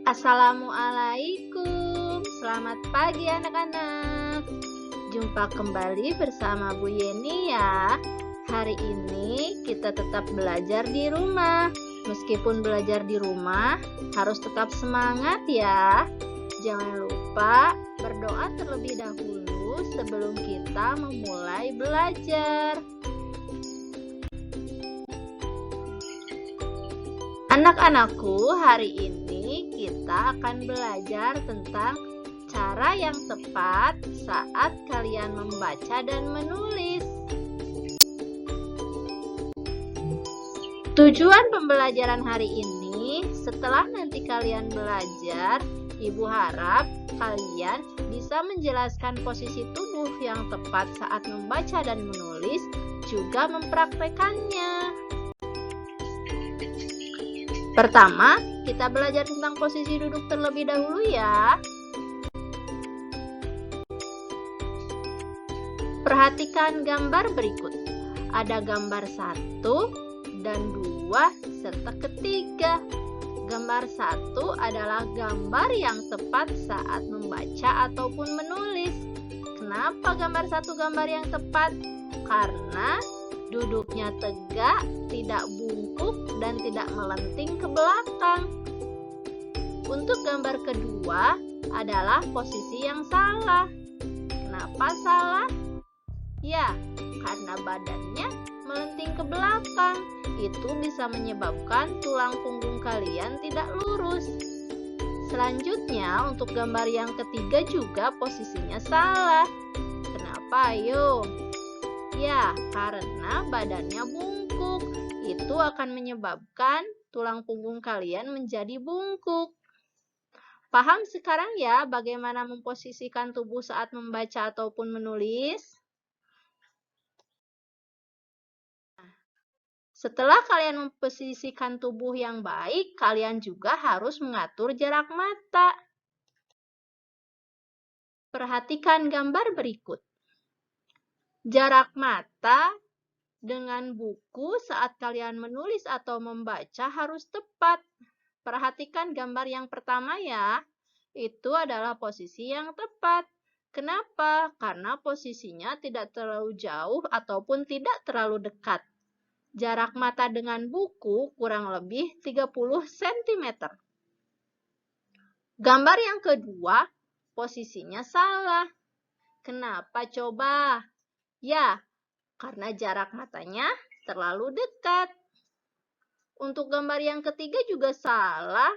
Assalamualaikum, selamat pagi anak-anak. Jumpa kembali bersama Bu Yeni ya. Hari ini kita tetap belajar di rumah. Meskipun belajar di rumah, harus tetap semangat ya. Jangan lupa berdoa terlebih dahulu sebelum kita memulai belajar. Anak-anakku, hari ini kita akan belajar tentang cara yang tepat saat kalian membaca dan menulis. Tujuan pembelajaran hari ini, setelah nanti kalian belajar, Ibu harap kalian bisa menjelaskan posisi tubuh yang tepat saat membaca dan menulis, juga mempraktekannya. Pertama, kita belajar tentang posisi duduk terlebih dahulu ya. Perhatikan gambar berikut. Ada gambar 1 dan 2 serta ketiga. Gambar 1 adalah gambar yang tepat saat membaca ataupun menulis. Kenapa gambar 1 gambar yang tepat? Karena duduknya tegak, tidak bungkuk, dan tidak melenting ke belakang. Untuk gambar kedua adalah posisi yang salah. Kenapa salah? Ya, karena badannya melenting ke belakang. Itu bisa menyebabkan tulang punggung kalian tidak lurus. Selanjutnya, untuk gambar yang ketiga juga posisinya salah. Kenapa? Ayo. Ya, karena badannya bungkuk. Itu akan menyebabkan tulang punggung kalian menjadi bungkuk. Paham sekarang ya bagaimana memposisikan tubuh saat membaca ataupun menulis? Setelah kalian memposisikan tubuh yang baik, kalian juga harus mengatur jarak mata. Perhatikan gambar berikut. Jarak mata dengan buku saat kalian menulis atau membaca harus tepat. Perhatikan gambar yang pertama ya. Itu adalah posisi yang tepat. Kenapa? Karena posisinya tidak terlalu jauh ataupun tidak terlalu dekat. Jarak mata dengan buku kurang lebih 30 cm. Gambar yang kedua, posisinya salah. Kenapa coba? Ya, karena jarak matanya terlalu dekat. Untuk gambar yang ketiga juga salah.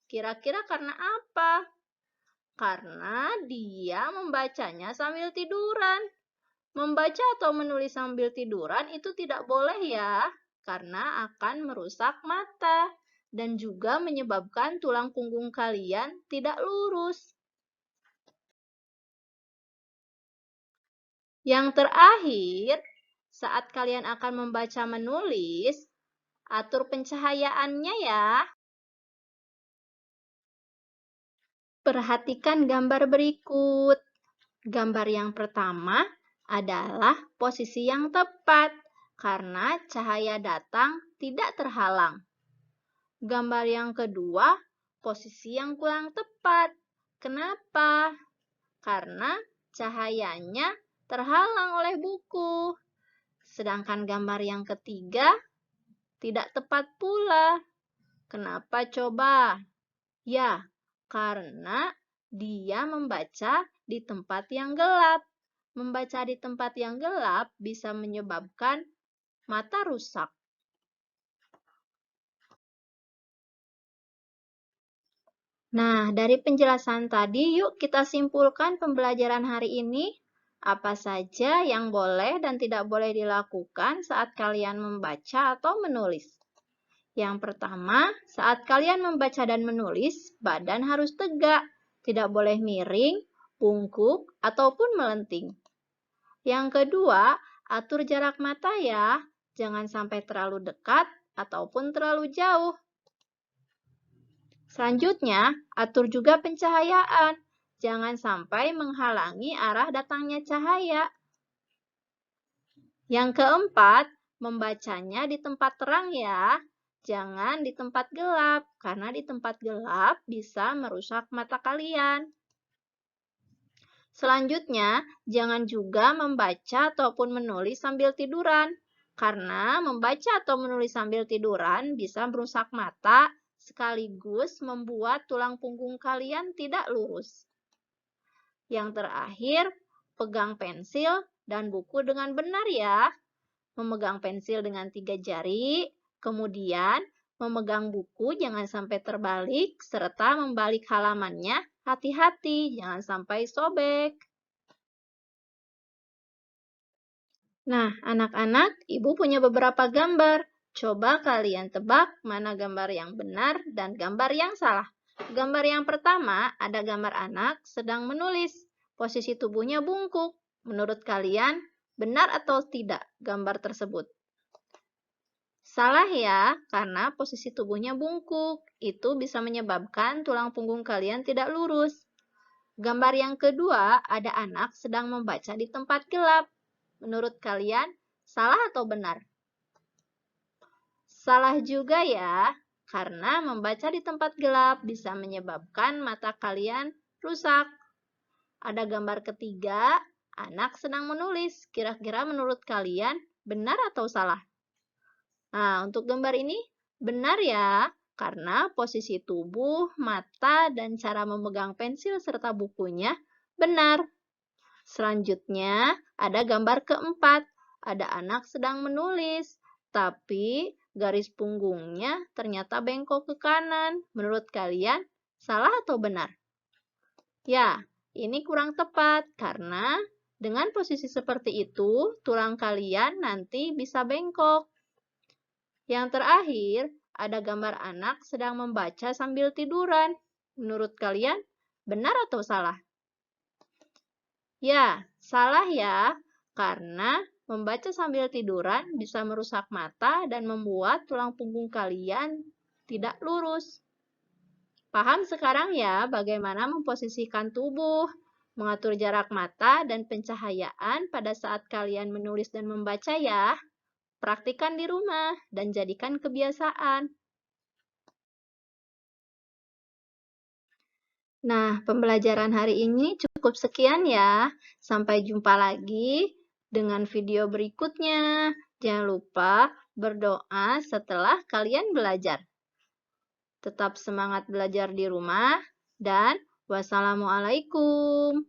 Kira-kira karena apa? Karena dia membacanya sambil tiduran. Membaca atau menulis sambil tiduran itu tidak boleh ya, karena akan merusak mata dan juga menyebabkan tulang punggung kalian tidak lurus. Yang terakhir, saat kalian akan membaca menulis, atur pencahayaannya ya. Perhatikan gambar berikut. Gambar yang pertama adalah posisi yang tepat karena cahaya datang tidak terhalang. Gambar yang kedua, posisi yang kurang tepat. Kenapa? Karena cahayanya terhalang oleh buku. Sedangkan gambar yang ketiga tidak tepat pula. Kenapa coba? Ya, karena dia membaca di tempat yang gelap. Membaca di tempat yang gelap bisa menyebabkan mata rusak. Nah, dari penjelasan tadi, yuk kita simpulkan pembelajaran hari ini. Apa saja yang boleh dan tidak boleh dilakukan saat kalian membaca atau menulis? Yang pertama, saat kalian membaca dan menulis, badan harus tegak, tidak boleh miring, bungkuk, ataupun melenting. Yang kedua, atur jarak mata ya, jangan sampai terlalu dekat ataupun terlalu jauh. Selanjutnya, atur juga pencahayaan. Jangan sampai menghalangi arah datangnya cahaya. Yang keempat, membacanya di tempat terang ya. Jangan di tempat gelap, karena di tempat gelap bisa merusak mata kalian. Selanjutnya, jangan juga membaca ataupun menulis sambil tiduran, karena membaca atau menulis sambil tiduran bisa merusak mata sekaligus membuat tulang punggung kalian tidak lurus. Yang terakhir, pegang pensil dan buku dengan benar ya. Memegang pensil dengan 3 jari, kemudian memegang buku jangan sampai terbalik, serta membalik halamannya hati-hati, jangan sampai sobek. Nah, anak-anak, Ibu punya beberapa gambar. Coba kalian tebak mana gambar yang benar dan gambar yang salah. Gambar yang pertama ada gambar anak sedang menulis. Posisi tubuhnya bungkuk. Menurut kalian, benar atau tidak gambar tersebut? Salah ya, karena posisi tubuhnya bungkuk. Itu bisa menyebabkan tulang punggung kalian tidak lurus. Gambar yang kedua, ada anak sedang membaca di tempat gelap. Menurut kalian, salah atau benar? Salah juga ya, karena membaca di tempat gelap bisa menyebabkan mata kalian rusak. Ada gambar ketiga, anak sedang menulis. Kira-kira menurut kalian, benar atau salah? Nah, untuk gambar ini benar ya, karena posisi tubuh, mata, dan cara memegang pensil serta bukunya benar. Selanjutnya, ada gambar keempat. Ada anak sedang menulis, tapi garis punggungnya ternyata bengkok ke kanan. Menurut kalian, salah atau benar? Ya, ini kurang tepat karena dengan posisi seperti itu, tulang kalian nanti bisa bengkok. Yang terakhir, ada gambar anak sedang membaca sambil tiduran. Menurut kalian, benar atau salah? Ya, salah ya, karena membaca sambil tiduran bisa merusak mata dan membuat tulang punggung kalian tidak lurus. Paham sekarang ya bagaimana memposisikan tubuh, mengatur jarak mata, dan pencahayaan pada saat kalian menulis dan membaca ya. Praktikan di rumah dan jadikan kebiasaan. Nah, pembelajaran hari ini cukup sekian ya. Sampai jumpa lagi dengan video berikutnya. Jangan lupa berdoa setelah kalian belajar. Tetap semangat belajar di rumah dan wassalamualaikum.